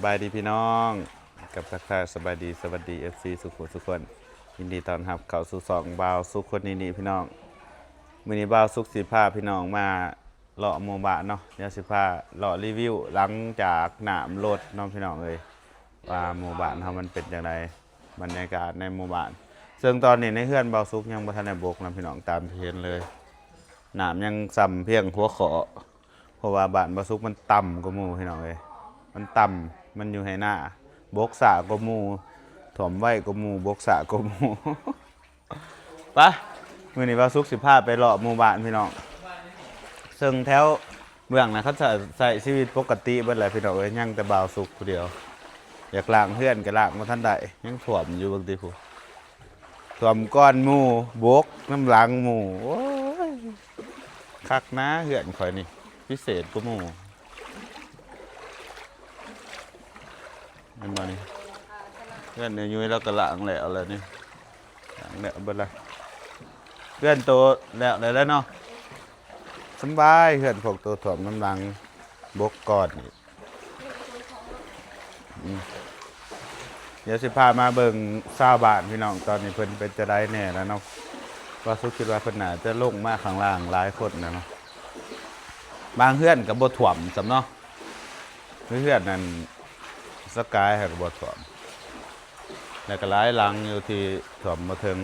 บายดีพี่น้องกับทักทายสบายดีสวัสดีFCสุขุมสุขคนยินดีต้อนรับเข้าสู่สองบ่าวสุขคนนี้พี่น้องมื้อนี้บ่าวสุขสิพาพี่น้องมาเลาะหมู่บ้านเนาะเดี๋ยวสิพาเลาะรีวิวหลังจากน้ำลดน้องพี่น้องเลยว่าหมู่บ้านเฮามันเป็นจังไดบรรยากาศในหมู่บ้านซึ่งตอนนี้ในเฮือนบ่าวสุขยังบ่ทันได้บกนะพี่น้องตามที่เห็นเลยน้ำยังซ้ำเพียงหัวเขาะเพราะว่าบ้านบ่าวสุขมันต่ำกว่าหมู่พี่น้องเลยมันต่ำมันอยู่ให้หน้าบกสะกว่าหมู่ถ่วมไว้กว่าหมู่บกสะกว่าหมู่ ไปมื้อนี้บ่าวสุขสิพาไปเลาะหมู่บ้านพี่น้องซึ่งแถวเมืองนะเขาจะใช้ชีวิตปกติเบิดแหละพี่น้องเอ้ยยังแต่บ่าวสุขผู้เดียวอยากล้างเฮือนก็ล้างบ่ทันได้ยังท่วมอยู่บางทีผู้ท่วมก้อนหมู่บกน้ำหลังหมู่โอ้ยคักนะเฮือนข่อยนี่พิเศษกว่าหมู่เห็นบ่นี่เพื่อนเนี่ยยุ้ยแล้วก็ล้างแล้วเลยนี่ล้างแล้วเบิดละเพื่อนโตแล้วเลยแล้วเนาะสบายเพื่อนพวกตัวถ่วมน้ำลังบกกอดนี่เดี๋ยวสิพามาเบิ่งชาวบ้านพี่น้องตอนนี้เพิ่นเป็นจะได้แน่แล้วเนาะว่าสุคิดว่าเพิ่นน่าจะลงมาข้างล่างหลายคนนะเนาะบางเพื่อนก็บ่ถ่วมสำเนาะเพื่อนนั่นสกายก็บ่ถ่วมแล้วก็หลายหลังอยู่ที่ถ่วมบ่ถึง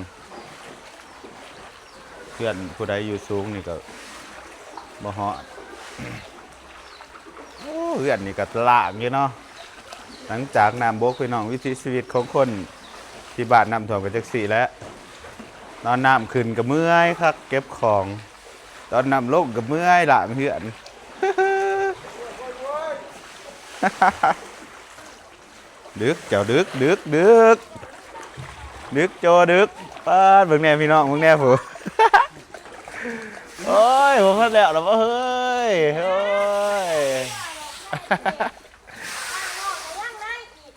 เพื่อนผู้ใดอยู่สูงนี่ก็บ่เหาะโอ้เพื่อนนี่ก็ลากอยู่เนาะหลังจากน้ำบกพี่น้องวิถีชีวิตของคนที่บ้านน้ำท่วมกันจักสี่แล้วตอนน้ำขึ้นก็เมื่อยครับเก็บของตอนน้ำลงก็เมื่อยล้างเพื่อน ดึกเจ้าดึกโจดึกป้าเบิ่งแน่พี่น้องเบิ่งแน่ผู้ โอ้ยผมพัดแล้วหรอวะเฮ้ย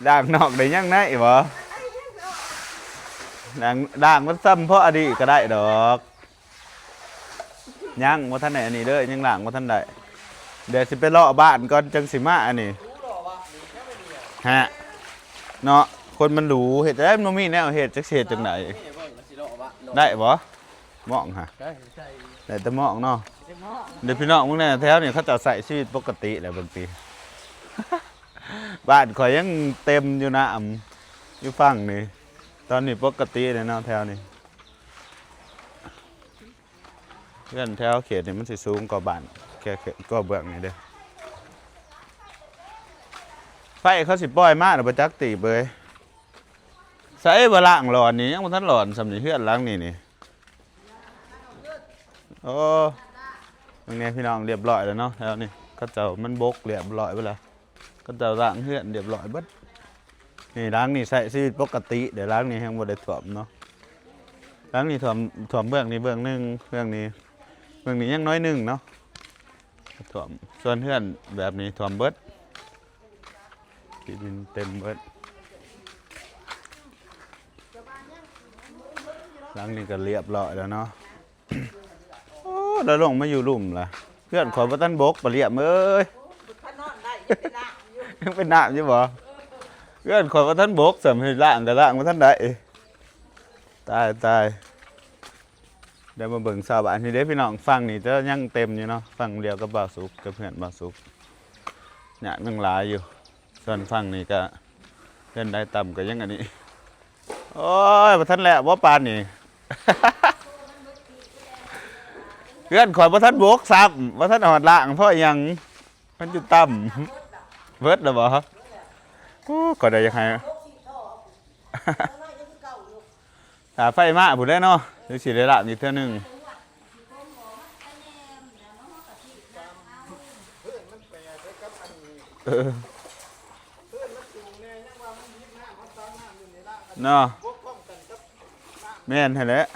ด่างนอกได้ยังไงบ่ด่างมันซ้ำเพราะอดีตก็ได้ดอกยังว่าท่านไหนอันนี้เด้อยังด่างว่าท่านใดเดี๋ยวสิไปเลาะบ้านก่อนจังสิมาอันนี้ฮะเนาะคนมันรู้เหตุได้มันมีแนวเหตุจักเสียจังไหนได้บ่มองฮะได้แต่มองเนาะเดี๋ยวพี่น้องมึงเนี่ยแถวนี่เขาจะใส่ชีวิตปกติแหละบางที บ้านข่อยยังเต็มอยู่นะอยู่ฝั่งนี่ตอนนี้ปกติเลยเนาะแถวนี้เพื่อนแถวเขตนี่มันสิสูงกว่าบ้านแค่ก็เบื้องนี่เด้อไฟเขาสิปล่อยมากหรือประจักตีเบยใส่บะล่างหลอนนี่ยังมันทันหลอนสำนีเพื่อนล้างนี่โอ้ยังไงพี่น้องเรียบร้อยแล้วเนาะแล้วนี่ก็เจ้ามันบกเรียบร้อยไปแล้วก็เจ้าล้างเพื่อนเรียบร้อยเบิดนี่ล้างนี่ใส่ชีวิตปกติเดี๋ยวล้างนี่ยังบ่ได้ถ่วมเนาะล้างนี่ถ่วมเบื้องนี้เบื้องนึงเบื้องนี้ยังน้อยนึงเนาะถ่วมส่วนเพื่อนแบบนี้ถ่วมเบิดที่ดินเต็มเบิดหลังนี้ก็เรียบร้อยแล้วเนาะ โอ้แล้วลงมาอยู่ลุ่มล่ะเพื่อนขอประตันบกปเรียบเอ้ยยังเป็นน้ำอยู่บ่เพื่อนขอประตันบกเสริมให้ล่างกับล่างมาท่านใดตายเดี๋ยวมาเบิ่งชาวบ้านนี่เด้พี่น้องฟังนี่จะยังเต็มอยู่เนาะฟังเดียวกับบ่าวสุกกับเพื่อนบ่าวสุกเนี่ยนั่งหลายอยู่ส่วนฟังนี่ก็เพื่อนได้ต่ำก็ยังอันนี้โอ้ยมาท่านแหละว่าปานนี่ เพื่อนขอยว่าท่านบกซ้ำว่าท่านหอดล่างเพราะยังมันจะต่ำเวิร์ดหรือเปล่าก็ได้ยังไง ถ้าไฟมาผมได้เนาะหรือสิได้ละอีกเท่านึงเนาะแม่นให้แล้ว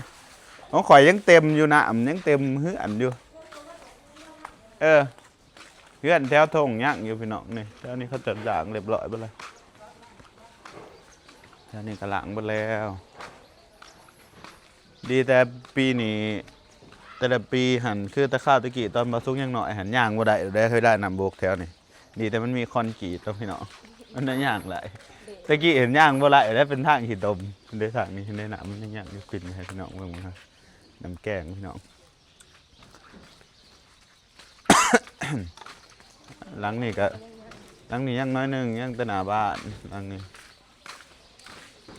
ของข่อยยังเต็มอยู่นะยังเต็มเฮือนอยู่เฮือนแถวทงย่างอยู่พี่น้องนี่แถวนี้เขาจัดด่างเรียบร้อยไปเลยแถวนี้กระหลังไปแล้วดีแต่ปีนี้แต่ละปีหันคือตะข้าวตะกี้ตอนมาซุกยังหน่อยหันย่างบ่ได้เคยได้นำโบกแถวนี่ดีแต่มันมีคอนกรีตแล้วพี่น้อง มันน่ะย่างหลายตะกี้เห็นย่างบ่หลายแล้วเป็นทางขี้ตมได้ทางนี้ได้น้ำมันย่างอยู่กินให้พี่น้องเบิ่งครับน้ำแกงพี่น้องหลังนี้ยังน้อยหนึงยังแต่หน้าบ้านหลังนี้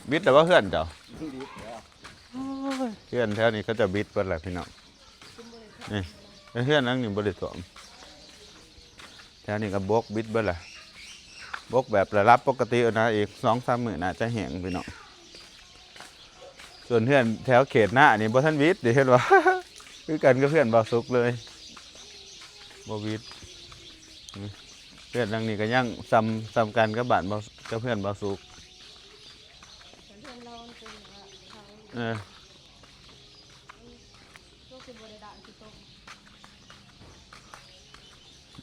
บิดแต่ว่าเพื่อนเจ้าเพื่อนแถวนี้เขาจะบิดเปิดแหละพี่น้องนี่เพื่อนหลังนี้บริสุทธิ์แถวนี้ก็บกบิดเปิดแหละบกแบบระรับปกตินะอีก2-3 มื้อน่าจะแห้งพี่น้องส่วนเพื่อนแถวเขตหน้านี่บ่ทันบิดเดี๋ยวเห็นว่า คือกันกับเพื่อนบ่สุกเลยบ่บิดเพื่อนหลังนี้ก็ยังซ้ำกันกับบ้านบ่กับเพื่อนบ่สุก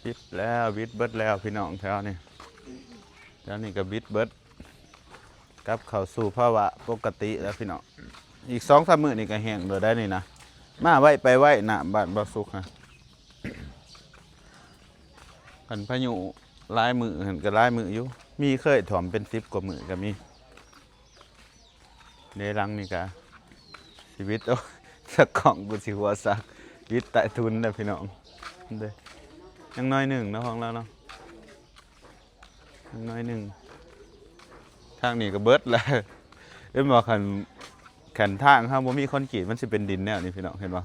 บิดแล้วบิดเบิดแล้วพี่น้องแถวนี้ก็บิดเบิดกลับเข้าสู่ภาวะปกติแล้วพี่น้องอีก2-3 มื้อนี่ก็แห้งเลยได้นี่นะมาไว้ไปไว้น้ำบ้านบ่สุกฮะกันพายุหลายมื้อเห็นก็หลายมื้ออยู่มีเคยถ่วมเป็น10 กว่ามื้อก็มีในรังนี่ก็ชีวิตโอ้สักของกูสิหัวซักวิตใต้ทุนนะพี่น้องเด้ยังน้อยหนึ่งนะของเราเนาะยังน้อยหนึ่งทางนี้ก็เบิดแล้วเอ็มบอกขันทางครับว่ามีคอนกรีตมันจะเป็นดินแนวนี้พี่น้องเห็นป่ะ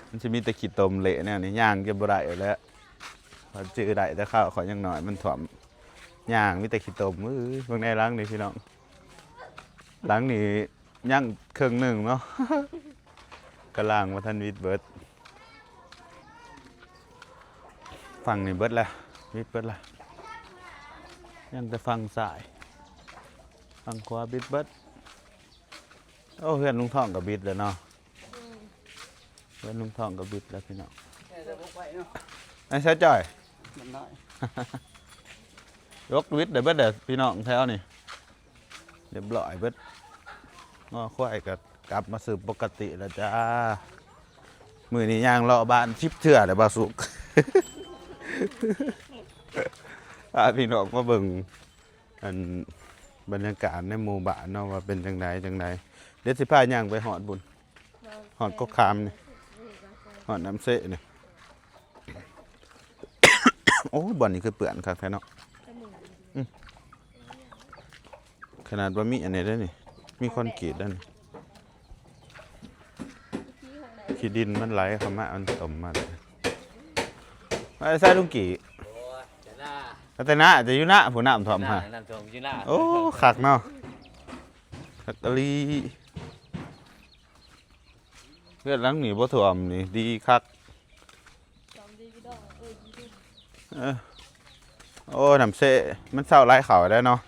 มันจะมีแต่ขีดตมเละแนวนี้ย่างเก็บบ่ได้แล้วพอจื้อได้แต่ข้าวขอยังหน่อยมันถ่วมย่างมีแต่ขีดตมบางในล้างนี่พี่น้องล้างนี่ย่างครึ่งหนึ่งเนาะกระล่างมาทันวิดเบิดฝั่งนี่เบิดแล้ววิดเบิดแล้วยังแต่ฝั่งซ้ายฝั่งขวาบิดเบิดโอ้เพื่อนลุงทองกับบิดแล้วเนาะเพื่อนลุงทองกับบิดแล้วพี่น้องไอ้เช้าจ่อยยกวิดเดี๋ยวเบิดเดี๋ยวพี่น้องแถวนี่เรียบร้อยเบิดงอควายกับกลับมาสืบปกติแล้วจ้ามือนี้ย่างเลาะบ้านชิบเถื่อเลยบาสุก พี่น้องมาเบิ่งอันบรรยากาศในหมู่บ้านเนาะว่าเป็นจังไดเดี๋ยวสิพาย่างไปหอดบุญหอดก็คามนี่หอดน้ำเสะนี่ โอ้บ่อนนี่คือเปื่อนครับแท้เนาะขนาดว่ามีอันนี้ได้นี่มีคอนกรีตได้นี่ขี้ดินมันไหลเข้ามาอันต่มมาเลยไอ้ใส่ลุงกี่แต่หน้าจะอยู่หน้าผู้น้ำถ่วมฮะโอ้ขักเนาะขักกะลีเพื่อนหลังหนีบ่ถ่วมนี่ดีคักโอ้น้ำเสะมันเศร้าไล่เขาได้เนาะ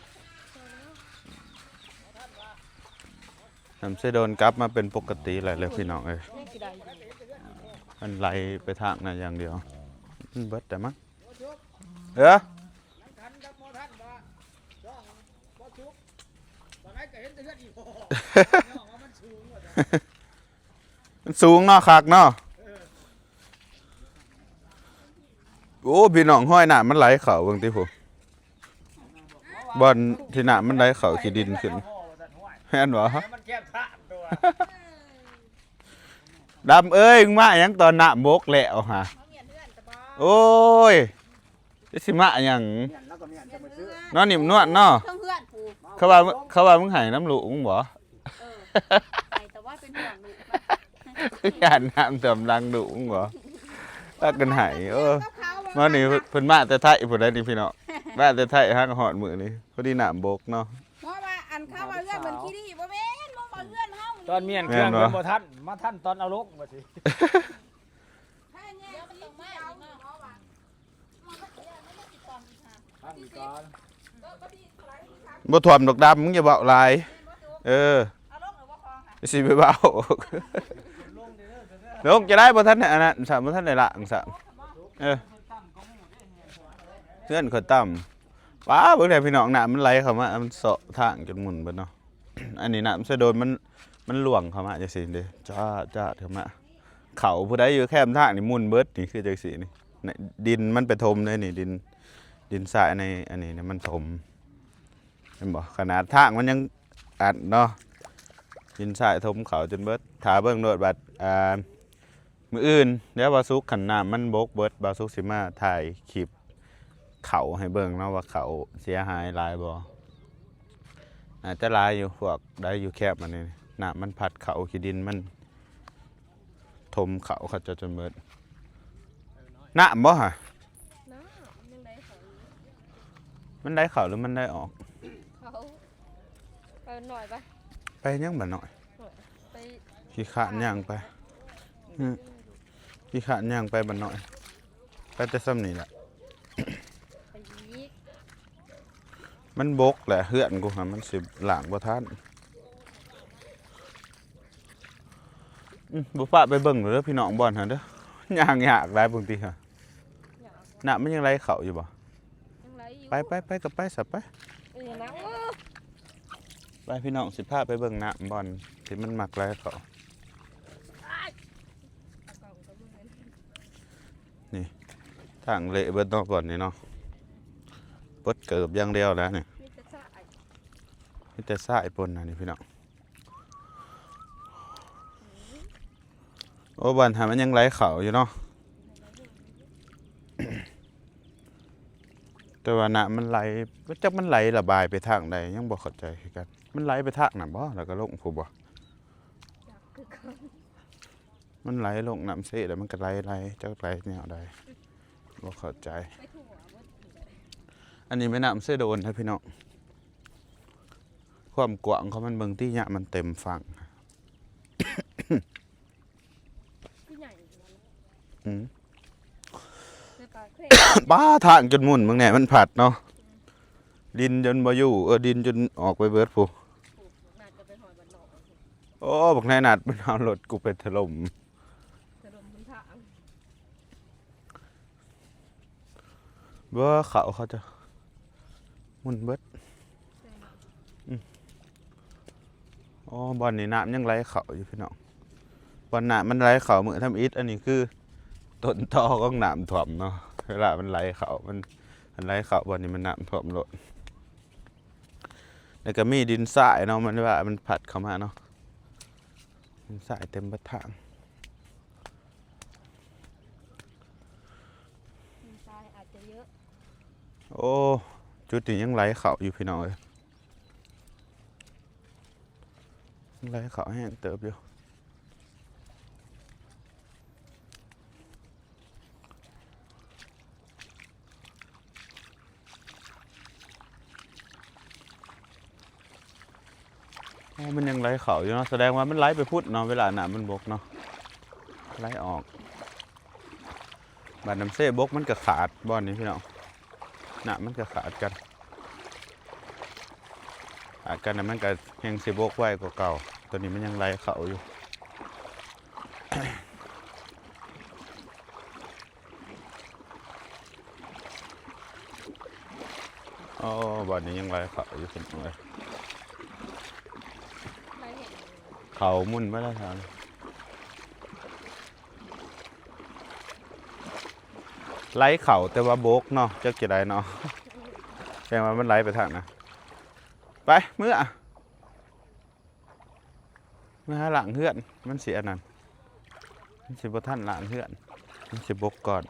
น้ำเสะโดนกลับมาเป็นปกติเลยพี่น้องเอ้ยมันไหลไปทางนั้นอย่างเดียวเบิดแต่มั้งมันสูงเนาะคักเนาะโอ้พี่น้องห้อยหน้ามันไหลเข่าเบิ่งติผมบอลที่หน้ามันไหลเข่าขี้ดินขึ้นแม่นบ่ดำเอ้ยมาหยังตอนหน้าบกแล้วฮะโอ้ยสิมาหยังนอนนิ่มนวดเนาะเขาว่ามึงให้น้ำลูกมึงบ่แต่ว่าเป็นห่วงลูกญาติน้ำเติมรังดุมึงบ่ตักกันให้มานี่เพิ่นมาแต่ไทยพุ่นได้นี่พี่น้องมาแต่ไทยฮักหอดมื้อนี่พอดีน้ำบกเนาะเพราะว่าอันข้าวว่าเอื้อนเหมือนขี้ดิบ่แม่นบ่ว่าเอื้อนเฮาตอนเมียนเครื่องเพิ่นบ่ทันมาทันตอนเอาลกมาสิถ้าแง่มันต้องมาเอาเนาะว่ามันก็สิตอนอีกค่ะฟังอีกก่อนบ่ถ่วมดอกดำมึงอย่าเว้าหลายเอาลงหรือว่าคลองค่ะสิไปเว้าลงจะได้บ่ทันอันนั้นบ่ทันได้ละจังซั่นเพื่อนเขาต่ำป้าเบิ่งได้พี่น้องน้ำมันไหลเข้ามามันเสาะทางจนหมุนเบิดเนาะอันนี้น้ำสะโดนมันหลวงเข้ามาจังซี่เด้จ้าเข้ามาเขาผู้ใดอยู่แคมทางนี่หมุนเบิดนี่คือจังซี่นี่ดินมันไปถมเลยนี่ดินทรายในอันนี้เนี่ยมันถม เห็นบ่ขนาดทางมันยังอัดเนาะดินทรายถมเขาจนเบิดถาเบิ่งโดดบัดมื้ออื่นเดี๋ยวบาสุกขันน้ำมันบกเบิดบาสุกสิมาถ่ายคลิปเขาให้เบิ่งเนาะว่าเขาเสียหายหลายบ่อาจจะหลายอยู่พวกได้อยู่แคบมันนี่น้ำมันพัดเขาขี้ดินมันถมเขาจะจนเบิดน้ำบ่ฮะ น้ายังไงเขา มันได้เขาหรือมันได้ออก เขาไปหน่อยไป ไปยังบ่หน่อย ไป ขี้ขานย่างไปขี้ขานย่างไปบ่หน่อยไปแต่ซ้ำนี่แหละ ไปยีก มันบกแหละเฮือนกูหามันสิหลางบ่ทันบ่ปะไปเบิ่งเด้อพี่น้องบ่อนหั่นเด้อย่างยากหลายบางทีฮะ อยาก น่ะมันยังไหลเข้าอยู่บ่ ยังไรอยู่ ไปกับไปสับไป นะ ไปพี่น้องสิพาไปเบิ่งน้ำบ่อนที่มันมักไหลเข้านี่ทางเละเบิดเนาะก่อนนี่เนาะปดเกิบอย่างเดียวแล้วนี่ มีแต่สาย มีแต่ทรายปนน่ะนี่พี่น้องโอ้บ่อนหามันยังไหลเข้าอยู่เนาะ แต่ว่าน้ำมันไหลจักมันไหลระบายไปทางใดยังบ่เข้าใจคือกันมันไหลไปทางนั้นบ่แล้วก็ลงผู้บ่ อยากคือเขา มันไหลลงน้ำเสแล้วมันก็ไหลจักไหลแนวใดบ่เข้าใจ ไปถั่วว่า อันนี้แม่น้ำเสโดนครับพี่น้องความกว้างของมันเบิ่งที่เนี่ยมันเต็มฝั่ง ที่ใหญ่ อืม ในปากเคร่ บ้าทางจนหมุนมึงแหน่มันผัดเนาะดินจนบ่อยู่ดินจนออกไปเบิดผู้ น่าจะไปหอยบันนอก โอ้บักนายนัดมันเอารถกูไปถล่ม จะดมพื้นทาง เบ้อเขาจะหมุนเบิดอ๋อบ่อนนี่น้ำยังไหลเข้าอยู่พี่น้องบ่อนน้ำมันไหลเข้ามื้อทำอิฐอันนี้คือต้นตอของน้ำท่วมเนาะเวลามันไหลเข้ามันไหลเข้าบ่อนนี้มันน้ำท่วมโลดแล้วก็มีดินทรายเนาะมันว่ามันผัดเข้ามาเนาะดินทรายเต็มเบัดทาง ทรายอาจจะเยอะ โอ้จุดนี้ยังไหลเข้าอยู่พี่น้องเอ้ยยังไหลเข้าแห้งเติบอยู่โอ้มันยังไหลเข้าอยู่เนาะแสดงว่ามันไหลไปพุดเนาะเวลาน้ำมันบกเนาะไหลออกบาดน้ำเส้บกมันก็ขาดบ่อนนี้พี่น้องน้ำมันก็ขาดกันนะมันก็ยังสิบกไว้กว่าเก่าตัวนี้มันยังไหลเข้าอยู่ อ๋อบ่อนนี้ยังไหลเข้าอยู่เป็นเลย ใครเห็น เขามุ่นไม่ได้ทางไหลเข่าแต่ว่าโบกเนาะจะกี่ไรเนาะแสดงว่ามันไหลไปทางนะไปเมื่อหาหลังเฮือนมันเสียนั่นมันสิบท่านหลังเฮือนมันสิบกก่อน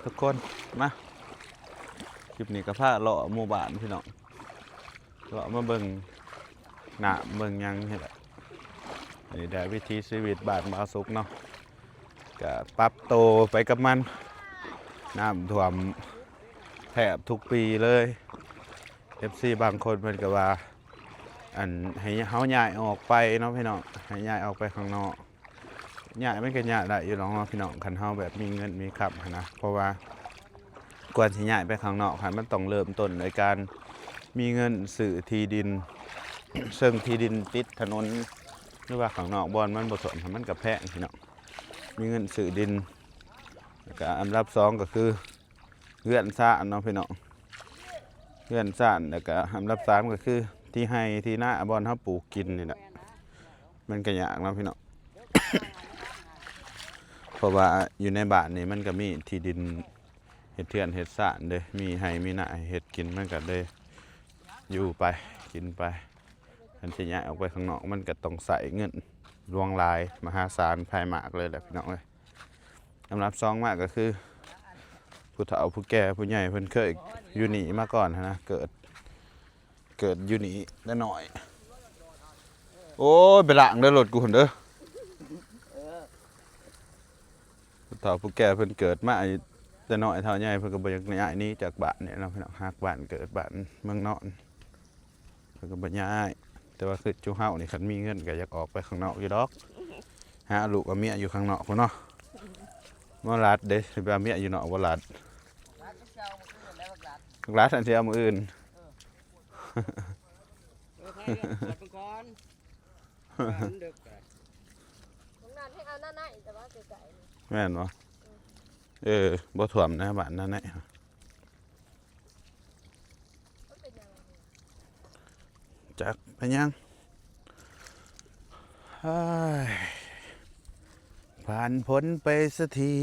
ทุกคนมาคลิปนี้ก็พาเลาะหมู่บ้านพี่น้องเลาะมาเบิ่งหน้าเบิ่งหยังนี่แหละอันนี้ได้วิธีชีวิตบ้านบาวสุกเนาะก็ปรับโตวไปกับมันน้ำท่วมแทบทุกปีเลย FC บางคนเพิ่นก็ว่าอันให้เฮาย้ายออกไปเนาะพี่น้องให้ย้ายออกไปข้างนอกย้ายมันก็ย้ายได้อยู่หรอกเนาะพี่น้องคันเฮาแบบมีเงินมีคำหั้นนะเพราะว่ากว่าสิย้ายไปข้างนอกหันมันต้องเริ่มต้นในการมีเงินซื้อที่ดิน ซึ่งที่ดินติดถนนหรือว่าข้างนอกบ่อนมันบ่สนมันก็แพงพี่น้องมีเงินซื้อดินแล้วก็อันดับสองก็คือเรือนซ่านเนาะพี่น้องเรือนซ่านแล้วก็อันดับสามก็คือที่ให้ที่หน้าบ่อนเฮาปลูกกินนี่แหละมันก็ยากเนาะพี่น้อง เพราะว่าอยู่ในบ้านนี่มันก็มีที่ดินเฮ็ดเทือนเฮ็ดสานเด้มีให้มีหน้าให้เฮ็ดกินมันก็เลยอยู่ไปกินไปอันที่ย้ายออกไปข้างนอกมันก็ต้องใส่เงินหลวงหลายมหาศาลภายมากเลยแหละพี่น้องเอ้ยสำหรับซองมากก็คือผู้เฒ่าผู้แก่ผู้ใหญ่เพิ่นเคยอยู่นี่มาก่อนนะเกิดอยู่นี่ได้หน่อย โอ้ยไปล้างเด้อรถกูหั่นเด้อผู้เฒ่าผู้แก่เพิ่นเกิดมาแต่น้อยเท่าใหญ่เพิ่นก็บ่อยากย้ายหนี้จากบ้านเนี่ยเนาะพี่น้องฮักบ้านเกิดบ้านเมืองนอนเพิ่นก็บ่ย้ายแต่ว่าคือจุเฮานี่คันมีเงินก็อยากออกไปข้างนอกอยู่ดอกหาลูกกับเมียอยู่ข้างนอกพุ่นเนาะบ่รัดเด้สิไปเอาเมียอยู่นอกบ่รัดรัดอันสิเอามื้ออื่น แม่นบ่บ่ท่วมนะบ้านนั่นแหละจักไปยังเฮ้ยผ่านพ้นไปสักที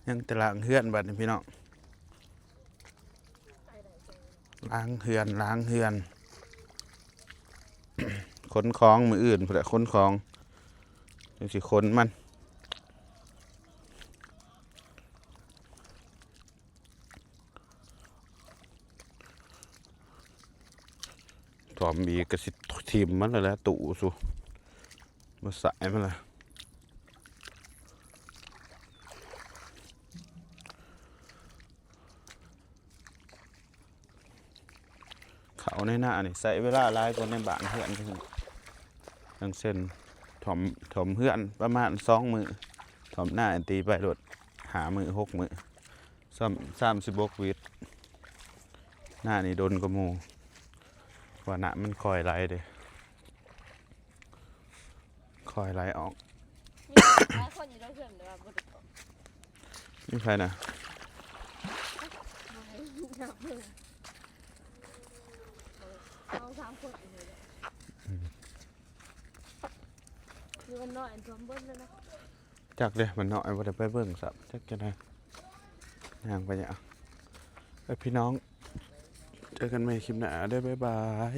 ยังแตล้างเฮือนบัดนี้พี่น้องล้างเฮือน ขนของมืออื่นเพื่อขนของยังสิขนมันถอมบีกระสิทิมมันเลยแหละตู่สุมาใส่มันเลยเขาในหน้านี่ใส่เวลาหลายกว่าในบ้านเพื่อนทั้งเส้นถมเพื่อนประมาณ2 มื้อถมหน้าตีไปรถหามือ6 มื้อ36 วิตหน้านี่โดนกระมูว่าหน้ามันคอยไหลเด้คอยไหลออกนี่ใครนะจักเลยมันน้อยว่าจะไปเบิ่งสับจักจะได้ย่างไปเนี่ยไปพี่น้องเจอกันใหม่คลิปหน้าได้บ๊ายบาย